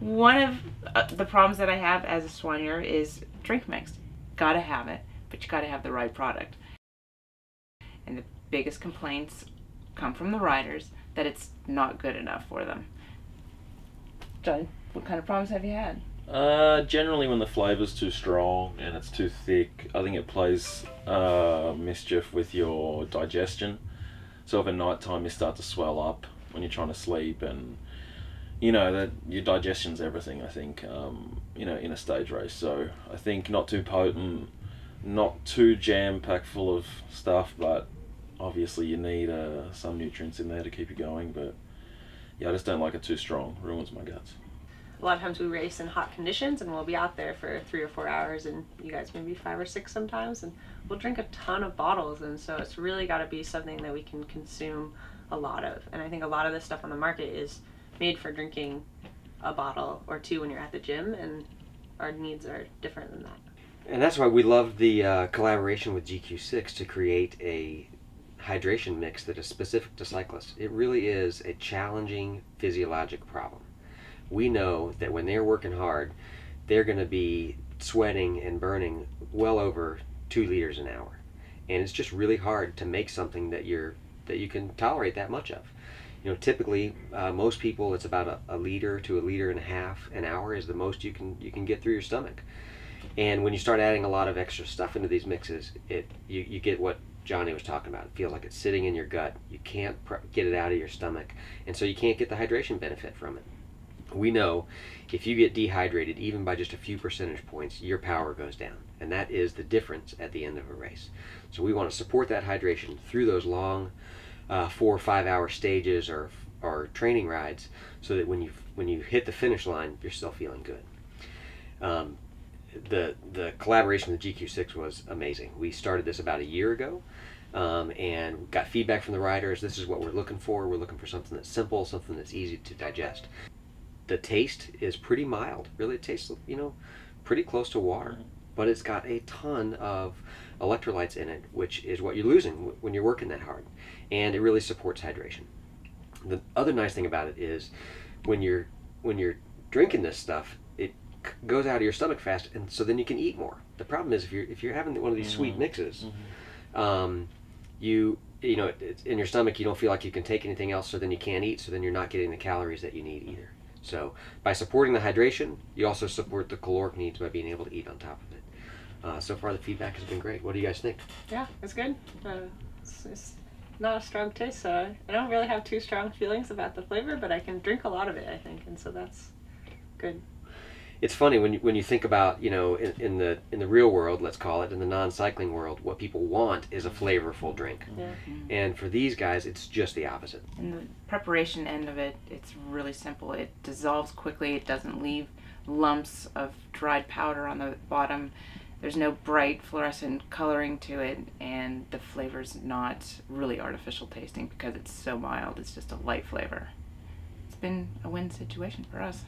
one of the problems that I have as a soigneur is drink mix. Gotta have it, but you gotta have the right product. And the biggest complaints come from the riders that it's not good enough for them. John, what kind of problems have you had? Generally when the flavor's too strong and it's too thick, I think it plays mischief with your digestion. So if at night time you start to swell up when you're trying to sleep, and you know that your digestion's everything, I think, you know, in a stage race. So I think not too potent, not too jam-packed full of stuff, but obviously you need some nutrients in there to keep you going. But yeah, I just don't like it too strong. It ruins my guts. A lot of times we race in hot conditions and we'll be out there for 3 or 4 hours, and you guys maybe 5 or 6 sometimes, and we'll drink a ton of bottles, and so it's really got to be something that we can consume a lot of. And I think a lot of the stuff on the market is made for drinking a bottle or 2 when you're at the gym, and our needs are different than that. And that's why we love the collaboration with GQ-6 to create a hydration mix that is specific to cyclists. It really is a challenging physiologic problem. We know that when they're working hard, they're going to be sweating and burning well over 2 liters an hour, and it's just really hard to make something that you can tolerate that much of. You know, typically most people, it's about a liter to 1.5 liters an hour is the most you can get through your stomach. And when you start adding a lot of extra stuff into these mixes, you get what Jonny was talking about. It feels like it's sitting in your gut. You can't get it out of your stomach, and so you can't get the hydration benefit from it. We know if you get dehydrated even by just a few percentage points, your power goes down, and that is the difference at the end of a race. So we want to support that hydration through those long 4 or 5 hour stages or training rides, so that when you hit the finish line, you're still feeling good. The collaboration with GQ-6 was amazing. We started this about 1 year ago, and got feedback from the riders. This is what we're looking for. We're looking for something that's simple, something that's easy to digest. The taste is pretty mild. Really, it tastes, you know, pretty close to water, but it's got a ton of electrolytes in it, which is what you're losing when you're working that hard, and it really supports hydration. The other nice thing about it is when you're drinking this stuff, it goes out of your stomach fast, and so then you can eat more. The problem is if you're having one of these sweet mixes, you know, it's in your stomach, you don't feel like you can take anything else, so then you can't eat, so then you're not getting the calories that you need either. So by supporting the hydration, you also support the caloric needs by being able to eat on top of it. So far the feedback has been great. What do you guys think? Yeah, it's good. It's not a strong taste, so I don't really have too strong feelings about the flavor, but I can drink a lot of it, I think, and so that's good. It's funny when you think about, you know, in the real world, let's call it, in the non-cycling world, what people want is a flavorful drink. Yeah. And for these guys, it's just the opposite. In the preparation end of it, it's really simple. It dissolves quickly. It doesn't leave lumps of dried powder on the bottom. There's no bright fluorescent coloring to it, and the flavor's not really artificial tasting because it's so mild. It's just a light flavor. It's been a win situation for us.